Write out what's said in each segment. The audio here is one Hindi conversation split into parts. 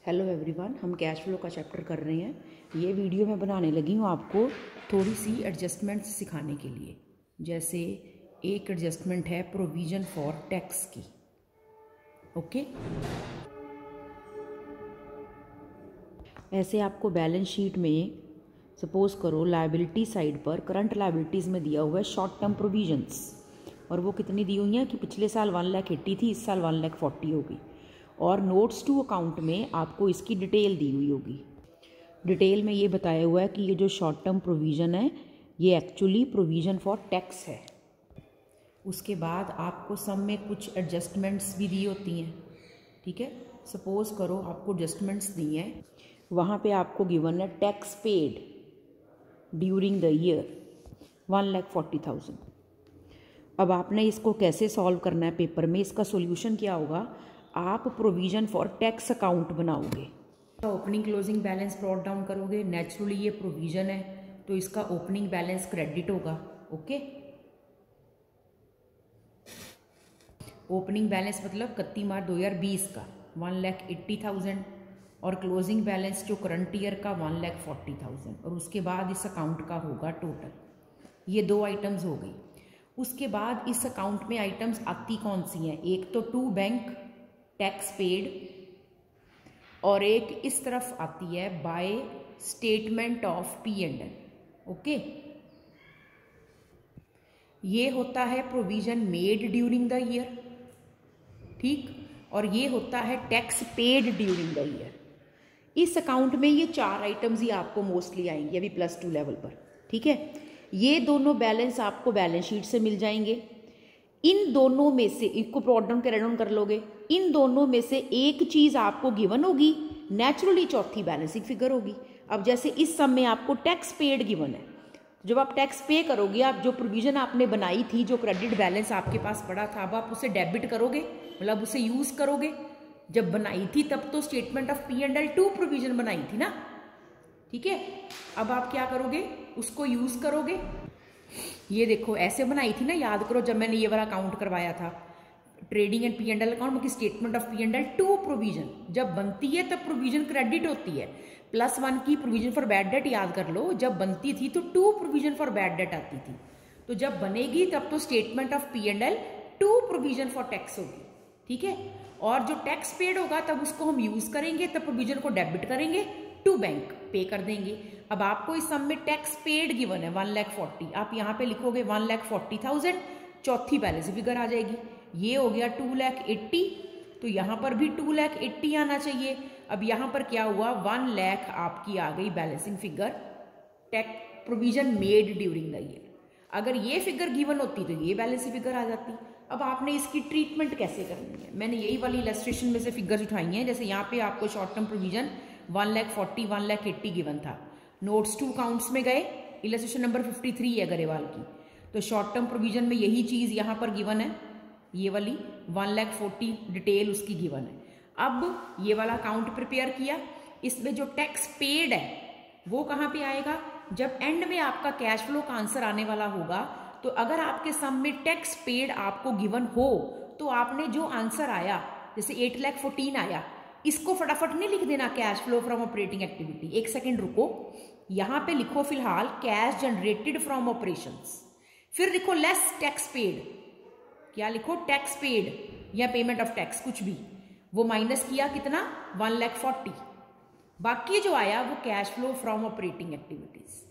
हेलो एवरीवन, हम कैश फ्लो का चैप्टर कर रहे हैं। ये वीडियो मैं बनाने लगी हूँ आपको थोड़ी सी एडजस्टमेंट्स सिखाने के लिए। जैसे एक एडजस्टमेंट है प्रोविज़न फॉर टैक्स की। ओके, ऐसे आपको बैलेंस शीट में सपोज करो लायबिलिटी साइड पर करंट लायबिलिटीज़ में दिया हुआ है शॉर्ट टर्म प्रोविजंस, और वो कितनी दी हुई हैं कि पिछले साल 1,80,000 थी, इस साल 1,40,000 होगी। और नोट्स टू अकाउंट में आपको इसकी डिटेल दी हुई होगी। डिटेल में ये बताया हुआ है कि ये जो शॉर्ट टर्म प्रोविज़न है ये एक्चुअली प्रोविज़न फॉर टैक्स है। उसके बाद आपको सम में कुछ एडजस्टमेंट्स भी दी होती हैं। ठीक है, सपोज करो आपको एडजस्टमेंट्स दी हैं, वहाँ पे आपको गिवन है tax paid during the year 1,40,000। अब आपने इसको कैसे सॉल्व करना है पेपर में, इसका सॉल्यूशन क्या होगा, आप प्रोविज़न फॉर टैक्स अकाउंट बनाओगे, opening closing balance brought down करोगे। नेचुरली ये प्रोविज़न है तो इसका ओपनिंग बैलेंस क्रेडिट होगा। ओके, ओपनिंग बैलेंस मतलब 31 मार्च 2020 का 1,80,000 और क्लोजिंग बैलेंस जो करंट ईयर का 1,40,000, और उसके बाद इस अकाउंट का होगा टोटल। ये दो आइटम्स हो गई। उसके बाद इस अकाउंट में आइटम्स आती कौन सी हैं, एक तो टू बैंक टैक्स पेड, और एक इस तरफ आती है by statement of P&L। Okay, ये होता है provision made during the year, ठीक, और ये होता है tax paid during the year. इस अकाउंट में ये चार आइटम्स ही आपको मोस्टली आएंगे अभी +2 लेवल पर। ठीक है, ये दोनों बैलेंस आपको बैलेंस शीट से मिल जाएंगे। इन दोनों में से एक को ब्रॉट डाउन कैरी डाउन कर लोगे, इन दोनों में से एक चीज आपको गिवन होगी, नेचुरली चौथी बैलेंसिंग फिगर होगी। अब जैसे इस सम में आपको टैक्स पेड गिवन है, जब आप टैक्स पे करोगे, आप जो प्रोविजन आपने बनाई थी, जो क्रेडिट बैलेंस आपके पास पड़ा था, अब आप उसे डेबिट करोगे, मतलब उसे यूज करोगे। जब बनाई थी तब तो स्टेटमेंट ऑफ P&L 2 प्रोविजन बनाई थी ना। ठीक है, अब आप क्या करोगे, उसको यूज करोगे। ये देखो ऐसे बनाई थी ना, याद करो जब मैंने ये वाला अकाउंट करवाया था, ट्रेडिंग एंड P&L अकाउंट में स्टेटमेंट ऑफ P&L 2 प्रोविजन जब बनती है तब प्रोविजन क्रेडिट होती है। +1 की प्रोविजन फॉर बैड डेट याद कर लो, जब बनती थी तो 2 प्रोविजन फॉर बैड डेट आती थी, तो जब बनेगी तब तो statement of P&L 2 provision for tax होगी। ठीक है, और जो टैक्स पेड होगा तब उसको हम यूज करेंगे, तब प्रोविजन को डेबिट करेंगे, टू बैंक पे कर देंगे। अब आपको इस सम में टैक्स पेड गिवन है 1,40,000, आप यहाँ पे लिखोगे 1,40,000, चौथी बैलेंस फिगर आ जाएगी। ये हो गया 2,80,000, तो यहाँ पर भी 2,80,000 आना चाहिए। अब यहाँ पर क्या हुआ, 1,00,000 आपकी आ गई balancing figure tax provision made during the year. अगर ये फिगर गिवन होती तो ये बैलेंसिंग फिगर आ जाती। अब आपने इसकी ट्रीटमेंट कैसे करनी है, मैंने यही वाली इलस्ट्रेशन में से फिगर्स उठाई हैं। जैसे यहाँ पे आपको शॉर्ट टर्म प्रोविजन 1,40,000 1,80,000 गिवन था, नोट्स टू अकाउंट्स में गए, इलस्ट्रेशन नंबर 53 है गरेवाल की, तो शॉर्ट टर्म प्रोविजन में यही चीज यहाँ पर गिवन है, ये वाली 1,40,000 डिटेल उसकी गिवन है। अब ये वाला अकाउंट प्रिपेयर किया, इसमें जो टैक्स पेड है वो कहाँ पे आएगा, जब एंड में आपका कैश फ्लो का आंसर आने वाला होगा। तो अगर आपके सम में टैक्स पेड आपको गिवन हो तो आपने जो आंसर आया, जैसे 8,14,000 आया, इसको फटाफट नहीं लिख देना cash flow from operating activity. एक सेकंड रुको, यहां पे लिखो फिलहाल कैश जनरेटेड फ्रॉम ऑपरेशंस, फिर लिखो लेस टैक्स पेड। क्या लिखो, टैक्स पेड या पेमेंट ऑफ टैक्स, कुछ भी, वो माइनस किया कितना 1,40,000, बाकी जो आया वो cash flow from operating activities.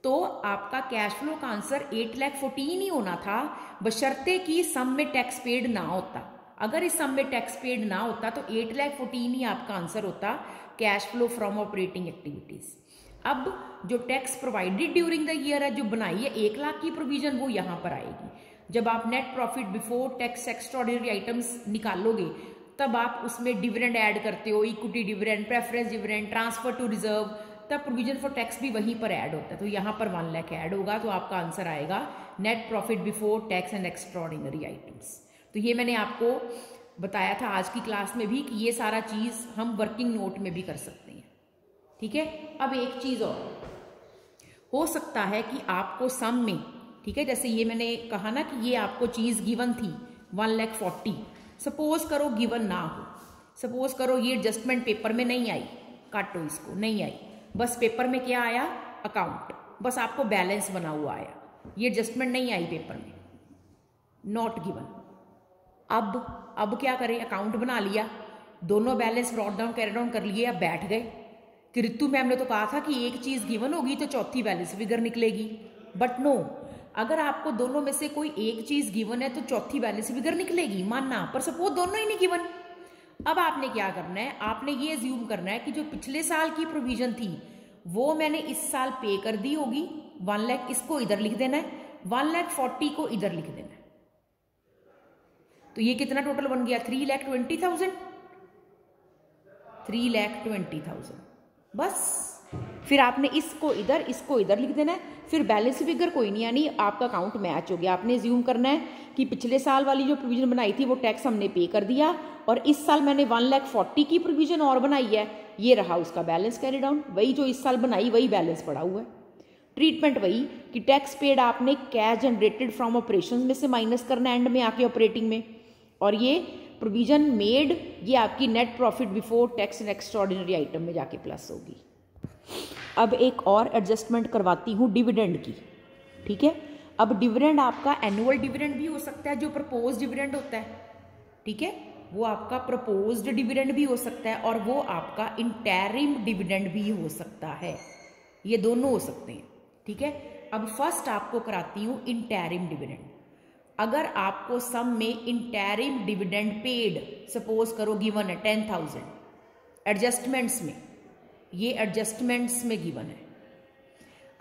तो आपका कैश फ्लो का आंसर 8,14,000 ही होना था, बशर्ते कि सम में टैक्स पेड ना होता। अगर इस सम में टैक्स पेड ना होता तो 8,14,000 ही आपका आंसर होता cash flow from operating activities. अब जो tax provided during the year है, जो बनाई है 1,00,000 की प्रोविजन, वो यहां पर आएगी। जब आप net profit before tax extraordinary items निकालोगे तब आप उसमें डिविडेंड ऐड करते हो, equity dividend, preference dividend, transfer to reserve, तब प्रोविजन फॉर टैक्स भी वहीं पर ऐड होता है। तो यहाँ पर 1,00,000 ऐड होगा, तो आपका आंसर आएगा net profit before tax and extraordinary items. तो ये मैंने आपको बताया था आज की क्लास में भी कि ये सारा चीज हम वर्किंग नोट में भी कर सकते हैं। ठीक है, अब एक चीज और हो सकता है कि आपको सम में, ठीक है, जैसे ये मैंने कहा ना कि ये आपको चीज गिवन थी 1,40,000, सपोज करो गिवन ना हो, सपोज करो ये एडजस्टमेंट पेपर में नहीं आई, काटो इसको, नहीं आई, बस पेपर में क्या आया, अकाउंट, बस आपको बैलेंस बना हुआ आया, ये एडजस्टमेंट नहीं आई पेपर में, नॉट गिवन। अब क्या करें, अकाउंट बना लिया, दोनों balance brought down carry down कर लिए, अब बैठ गए कि रितु मैम ने तो कहा था कि एक चीज गिवन होगी तो चौथी बैलेंस फिगर निकलेगी, बट नो, अगर आपको दोनों में से कोई एक चीज गिवन है तो चौथी बैलेंस फिगर निकलेगी, मानना, पर सपोज दोनों ही नहीं गिवन। अब आपने क्या करना है, आपने ये अज्यूम करना है कि जो पिछले साल की प्रोविजन थी वो मैंने इस साल पे कर दी होगी, 1 लाख, इसको इधर लिख देना है, 1,40,000 को इधर लिख देना है। तो ये कितना टोटल बन गया, 3,20,000, 3,20,000। बस फिर आपने इसको इधर लिख देना है, फिर बैलेंस फिगर कोई नहीं आनी, आपका अकाउंट मैच हो गया। आपने ज्यूम करना है कि पिछले साल वाली जो प्रोविजन बनाई थी वो टैक्स हमने पे कर दिया, और इस साल मैंने 1,40,000 की प्रोविजन और बनाई है, ये रहा उसका बैलेंस कैरी डाउन, वही जो इस साल बनाई वही बैलेंस पड़ा हुआ है। ट्रीटमेंट वही कि टैक्स पेड आपने कैश जनरेटेड फ्रॉम ऑपरेशंस में से माइनस करना एंड में आके ऑपरेटिंग में, और ये प्रोविजन मेड ये आपकी net profit before tax and extraordinary item में जाके प्लस होगी। अब एक और एडजस्टमेंट करवाती हूँ डिविडेंड की, ठीक है। अब डिविडेंड आपका एनुअल डिविडेंड भी हो सकता है जो प्रपोज डिविडेंड होता है, ठीक है, वो आपका प्रपोज्ड डिविडेंड भी हो सकता है, और वो आपका इंटरिम डिविडेंड भी हो सकता है, ये दोनों हो सकते हैं, ठीक है। अब फर्स्ट आपको कराती हूँ इंटरिम डिविडेंड। अगर आपको सम में इंटरिम डिविडेंड पेड सपोज करो गिवन है 10,000, एडजस्टमेंट्स में, ये एडजस्टमेंट्स में गिवन है,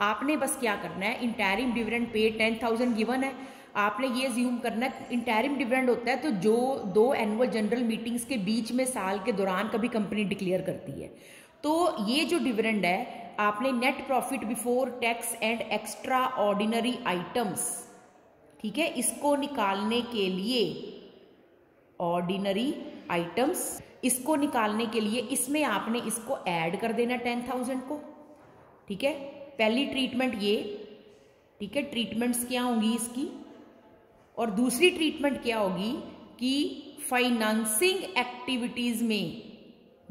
आपने बस क्या करना है, इंटरिम डिविडेंड पेड 10,000 गिवन है, आपने ये अज्यूम करना है इंटरिम डिविडेंड होता है तो जो 2 एनुअल जनरल मीटिंग्स के बीच में साल के दौरान कभी कंपनी डिक्लेयर करती है, तो ये जो डिविडेंड है आपने net profit before tax and extra ordinary items, ठीक है, इसको निकालने के लिए, ऑर्डिनरी आइटम्स, इसको निकालने के लिए इसमें आपने इसको ऐड कर देना 10,000 को, ठीक है। पहली ट्रीटमेंट ये, ठीक है, ट्रीटमेंट्स क्या होंगी इसकी, और दूसरी ट्रीटमेंट क्या होगी कि फाइनेंसिंग एक्टिविटीज में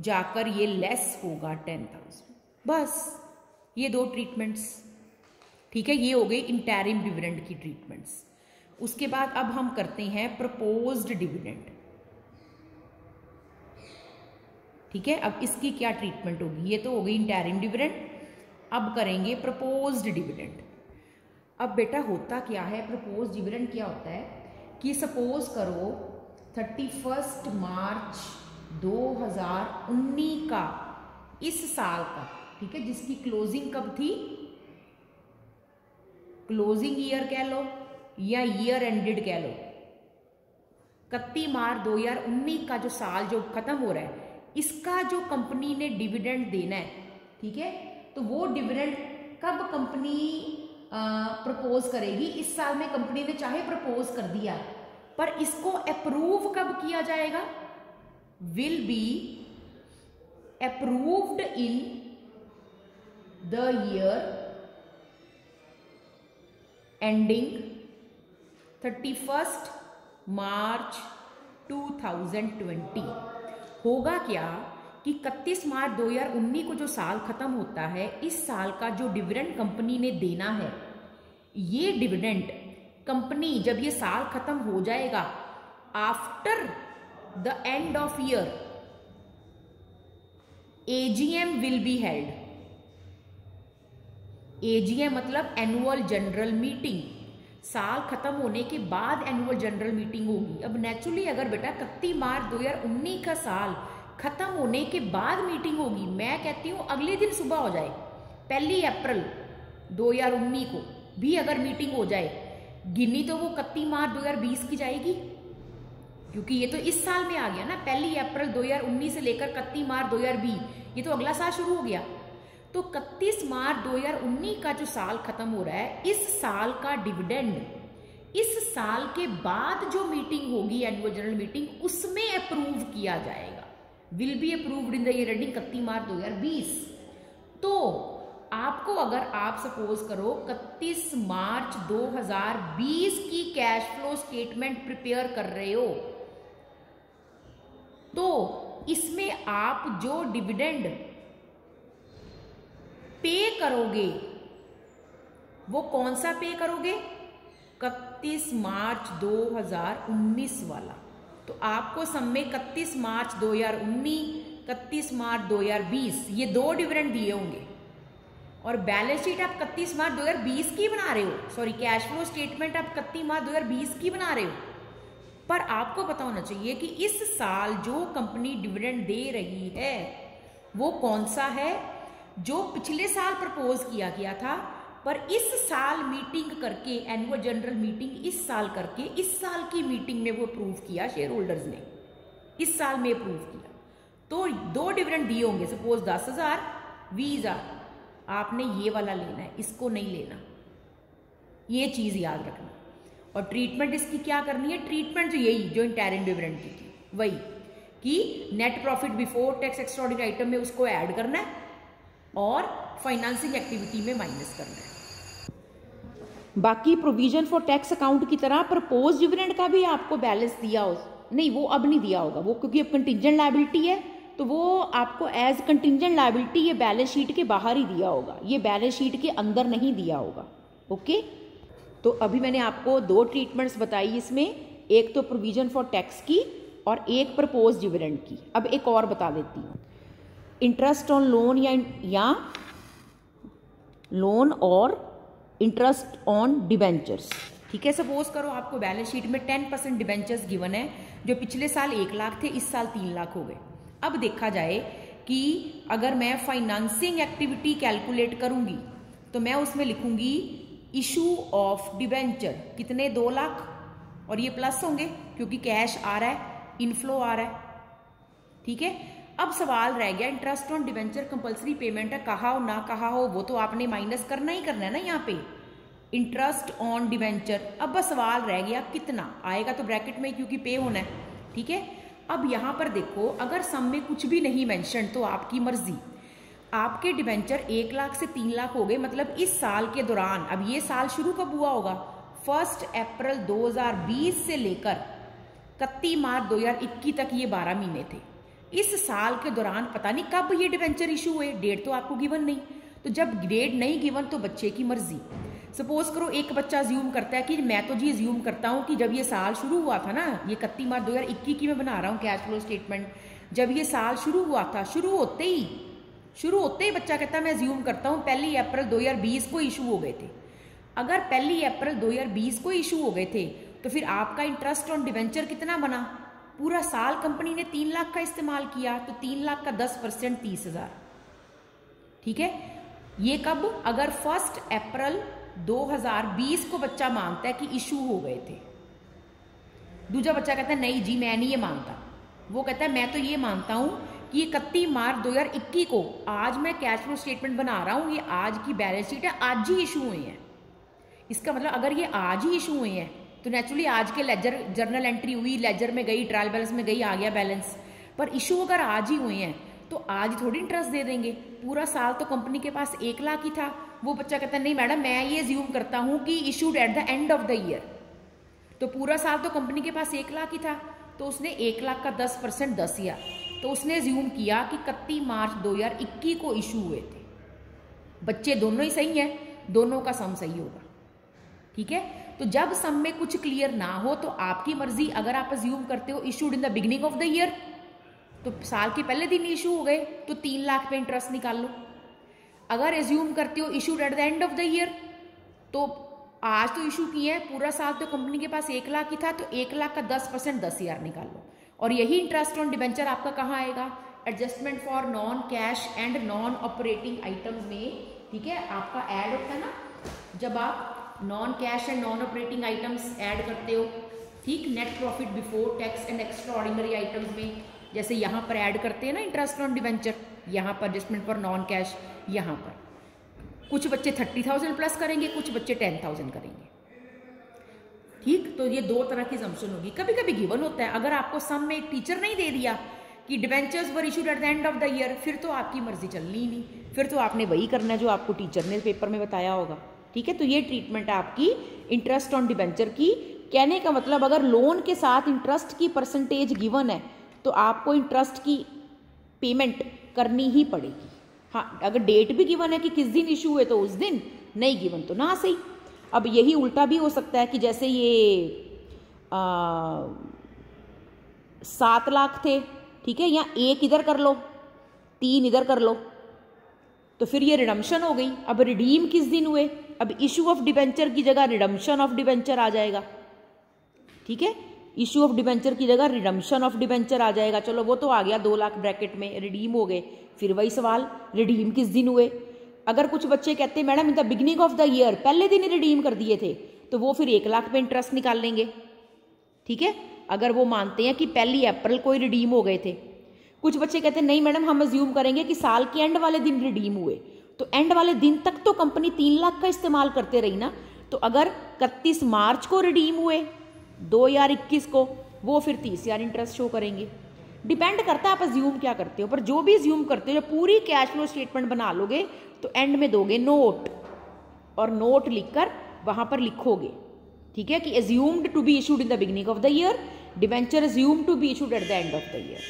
जाकर ये लेस होगा 10,000, बस ये 2 ट्रीटमेंट्स, ठीक है, ये हो गई इंटरिम डिविडेंड की ट्रीटमेंट्स। उसके बाद अब हम करते हैं प्रपोज्ड डिविडेंड, ठीक है। अब इसकी क्या ट्रीटमेंट होगी, ये तो हो गई इंटरिम डिविडेंड, अब करेंगे प्रपोज्ड डिविडेंड। अब बेटा होता क्या है, प्रपोज्ड डिविडेंड क्या होता है कि सपोज करो 31 मार्च 2019 का, इस साल का, ठीक है, जिसकी क्लोजिंग कब थी, क्लोजिंग ईयर कह लो या ईयर एंडेड कह लो, 31 मार्च 2019 का जो साल जो खत्म हो रहा है, इसका जो कंपनी ने डिविडेंड देना है, ठीक है, तो वो डिविडेंड कब कंपनी प्रपोज करेगी, इस साल में कंपनी ने चाहे प्रपोज कर दिया, पर इसको अप्रूव कब किया जाएगा, will be approved in the year ending 31 मार्च 2020। होगा क्या कि 31 मार्च 2019 को जो साल खत्म होता है, इस साल का जो डिविडेंड कंपनी ने देना है, ये डिविडेंड कंपनी जब ये साल खत्म हो जाएगा, after the end of year AGM will be held. AGM मतलब एनुअल जनरल मीटिंग, साल खत्म होने के बाद एनुअल जनरल मीटिंग होगी। अब नेचुरली अगर बेटा 31 मार्च 2019 का साल खत्म होने के बाद मीटिंग होगी, मैं कहती हूं अगले दिन सुबह हो जाए, 1 अप्रैल 2019 को भी अगर मीटिंग हो जाए, गिनी तो वो 31 मार्च 2020 की जाएगी, क्योंकि ये तो इस साल में आ गया ना, 1 अप्रैल 2019 से लेकर 31 मार्च 2020, ये तो अगला साल शुरू हो गया। तो 31 मार्च 2019 का जो साल खत्म हो रहा है, इस साल का डिविडेंड इस साल के बाद जो मीटिंग होगी एनुअल जनरल मीटिंग, उसमें अप्रूव किया जाएगा, will be approved in the year ending 31 मार्च 2020। तो आपको अगर आप सपोज करो 31 मार्च 2020 की कैश फ्लो स्टेटमेंट प्रिपेयर कर रहे हो, तो इसमें आप जो डिविडेंड पे करोगे वो कौन सा पे करोगे? 31 मार्च 2019 वाला। तो आपको सब में 31 मार्च 2019, 31 मार्च 2020 ये दो डिविडेंड दिए होंगे, और बैलेंस शीट आप 31 मार्च 2020 की बना रहे हो, सॉरी कैश फ्लो स्टेटमेंट आप 31 मार्च 2020 की बना रहे हो। पर आपको पता होना चाहिए कि इस साल जो कंपनी डिविडेंड दे रही है वो कौन सा है, जो पिछले साल प्रपोज किया गया था, पर इस साल मीटिंग करके, एनुअल जनरल मीटिंग इस साल करके, इस साल की मीटिंग में वो अप्रूव किया, शेयर होल्डर्स ने इस साल में अप्रूव किया। तो दो डिविडेंड दिए होंगे, सपोज 10,000, 20,000, आपने ये वाला लेना है, इसको नहीं लेना, ये चीज याद रखना। और ट्रीटमेंट इसकी क्या करनी है? ट्रीटमेंट जो यही जो इंटरिम डिविडेंड की थी वही, कि net profit before tax extraordinary item में उसको ऐड करना है और फाइनेंसिंग एक्टिविटी में माइनस करना है। बाकी प्रोविजन फॉर टैक्स अकाउंट की तरह प्रपोज डिविडेंड का भी आपको बैलेंस दिया हो, नहीं वो अब नहीं दिया होगा, वो क्योंकि अब कंटिंजेंट लायबिलिटी है तो वो आपको एज कंटिंजेंट लायबिलिटी ये बैलेंस शीट के बाहर ही दिया होगा, ये बैलेंस शीट के अंदर नहीं दिया होगा। ओके, तो अभी मैंने आपको दो ट्रीटमेंट्स बताई इसमें, एक तो प्रोविजन फॉर टैक्स की और एक प्रपोज डिविडेंड की। अब एक और बता देती हूँ, इंटरेस्ट ऑन लोन या लोन और इंटरेस्ट ऑन डिबेंचर्स। ठीक है, सपोज करो आपको बैलेंस शीट में 10% डिबेंचर्स गिवन है, जो पिछले साल 1 लाख थे, इस साल 3 लाख हो गए। अब देखा जाए कि अगर मैं फाइनेंसिंग एक्टिविटी कैलकुलेट करूंगी तो मैं उसमें लिखूंगी इशू ऑफ डिबेंचर, कितने? 2 लाख, और ये प्लस होंगे क्योंकि कैश आ रहा है, इनफ्लो आ रहा है। ठीक है, अब सवाल रह गया interest on debenture compulsory payment है, कहा हो ना कहा हो वो तो आपने माइनस करना ही करना है ना यहाँ पे, इंटरेस्ट ऑन डिबेंचर। अब बस सवाल रह गया कितना आएगा, तो ब्रैकेट में क्योंकि पे होना है। ठीक है, अब यहाँ पर देखो अगर सम में कुछ भी नहीं मेंशन तो आपकी मर्जी, आपके डिबेंचर 1 लाख से 3 लाख हो गए, मतलब इस साल के दौरान, अब ये साल शुरू कब हुआ होगा? 1 अप्रैल 2020 से लेकर 31 मार्च 2021 तक, ये 12 महीने थे। इस साल के दौरान पता नहीं कब ये डिबेंचर इशू हुए, डेट तो आपको गिवन नहीं, तो जब डेट नहीं गिवन तो बच्चे की मर्जी। सपोज करो एक बच्चा अज्यूम करता है कि मैं तो जी अज्यूम करता हूं कि जब ये साल शुरू हुआ था ना, ये 31 मार्च 2021 की मैं बना रहा हूं कैश फ्लो स्टेटमेंट, जब ये साल शुरू हुआ था, शुरू होते ही बच्चा कहता है मैं अज्यूम करता हूं 1 अप्रैल 2020 को इशू हो गए थे। अगर 1 अप्रैल 2020 को इशू हो गए थे तो फिर आपका इंटरेस्ट ऑन डिबेंचर कितना बना? पूरा साल कंपनी ने 3 लाख का इस्तेमाल किया, तो 3 लाख का 10% 30,000। ठीक है, ये कब? अगर 1 अप्रैल 2020 को बच्चा मानता है कि इशू हो गए थे। दूसरा बच्चा कहता है नहीं जी मैं नहीं ये मानता, वो कहता है मैं तो ये मानता हूं कि 31 मार्च 2021 को, आज मैं कैश फ्लो स्टेटमेंट बना रहा हूं, ये आज की बैलेंस शीट है, आज ही इशू हुए हैं। इसका मतलब अगर ये आज ही इशू हुए हैं तो नेचुरली आज के लेजर जर्नल एंट्री हुई, लेजर में गई, ट्रायल बैलेंस में गई, आ गया बैलेंस। पर इशू अगर आज ही हुए हैं तो आज थोड़ी इंटरेस्ट दे देंगे, पूरा साल तो कंपनी के पास 1 लाख ही था। वो बच्चा कहता है नहीं मैडम मैं ये अज्यूम करता हूं कि issued at the end of the year, तो पूरा साल तो कंपनी के पास 1 लाख ही था, तो उसने 1 लाख का 10% 10,000, तो उसने अज्यूम किया कि 31 मार्च 2021 को इशू हुए थे। बच्चे दोनों ही सही हैं, दोनों का सम सही होगा। ठीक है, तो जब सम में कुछ क्लियर ना हो तो आपकी मर्जी, अगर आप अज्यूम करते हो issued in the beginning of the year तो साल के पहले दिन इशू हो गए तो 3 लाख पे इंटरेस्ट निकाल लो। अगर एज्यूम करते हो issued at the end of the year तो आज तो इशू किए हैं, पूरा साल तो कंपनी के पास 1 लाख ही था, तो 1 लाख का 10% 10,000 निकाल लो। और यही इंटरेस्ट ऑन डिबेंचर आपका कहाँ आएगा? Adjustment for non cash and non operating items में। ठीक है, आपका ऐड होता है ना, जब आप non cash and non operating items add करते हो, ठीक, net profit before tax and extra ordinary items में, जैसे यहाँ पर ऐड करते हैं ना इंटरेस्ट ऑन डिबेंचर, यहाँ पर एडजस्टमेंट फॉर नॉन कैश, यहाँ पर कुछ बच्चे 30,000 प्लस करेंगे, कुछ बच्चे 10,000 करेंगे। ठीक, तो ये दो तरह की असम्पशन होगी। कभी कभी गिवन होता है, अगर आपको सम में एक टीचर नहीं दे दिया कि debentures were issued at the end of the year, फिर तो आपकी मर्जी चलनी ही नहीं, फिर तो आपने वही करना है जो आपको टीचर ने पेपर में बताया होगा। ठीक है, तो ये ट्रीटमेंट है आपकी इंटरेस्ट ऑन डिबेंचर की। कहने का मतलब अगर लोन के साथ इंटरेस्ट की परसेंटेज गिवन है तो आपको इंटरेस्ट की पेमेंट करनी ही पड़ेगी। हाँ, अगर डेट भी गिवन है कि किस दिन इशू हुए तो उस दिन, नहीं गिवन तो ना सही। अब यही उल्टा भी हो सकता है कि जैसे ये 7 लाख थे, ठीक है, या 1 इधर कर लो 3 इधर कर लो, तो फिर ये रिडम्पशन हो गई। अब रिडीम किस दिन हुए, अब इशू ऑफ डिबेंचर की जगह रिडम्पशन ऑफ डिबेंचर आ जाएगा, ठीक है, इशू ऑफ डिबेंचर की जगह रिडम्पशन ऑफ डिबेंचर आ जाएगा। चलो वो तो आ गया 2 लाख ब्रैकेट में, रिडीम हो गए। फिर वही सवाल, रिडीम किस दिन हुए। अगर कुछ बच्चे कहते हैं madam in the beginning of the year, पहले दिन ही रिडीम कर दिए थे, तो वो फिर 1 लाख पे इंटरेस्ट निकाल लेंगे, ठीक है, अगर वो मानते हैं कि 1 अप्रैल को ही रिडीम हो गए थे। कुछ बच्चे कहते हैं नहीं मैडम हम अज्यूम करेंगे कि साल के एंड वाले दिन रिडीम हुए, तो एंड वाले दिन तक तो कंपनी 3 लाख का इस्तेमाल करते रही ना, तो अगर 31 मार्च को रिडीम हुए 2021 को, वो फिर 30,000 इंटरेस्ट शो करेंगे। डिपेंड करता है आप अज्यूम क्या करते हो, पर जो भी अज्यूम करते हो, जब पूरी कैश फ्लो स्टेटमेंट बना लोगे तो एंड में दोगे नोट, और नोट लिखकर वहां पर लिखोगे, ठीक है, कि assumed to be issued in the beginning of the year, debenture assumed to be issued at the end of the year,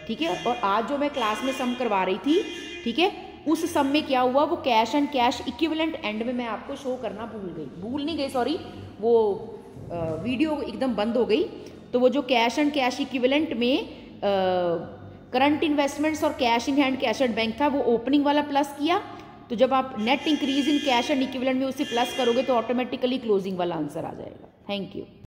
ठीक है। और आज जो मैं क्लास में सम करवा रही थी, ठीक है, उस सम में क्या हुआ, वो cash and cash equivalent and में मैं आपको शो करना भूल नहीं गई, सॉरी, वो वीडियो एकदम बंद हो गई। तो वो जो कैश एंड कैश इक्विवेलेंट में करंट इन्वेस्टमेंट्स और cash in hand cash at bank था, वो ओपनिंग वाला प्लस किया, तो जब आप net increase in cash and equivalent में उसे प्लस करोगे तो ऑटोमेटिकली क्लोजिंग वाला आंसर आ जाएगा। Thank you.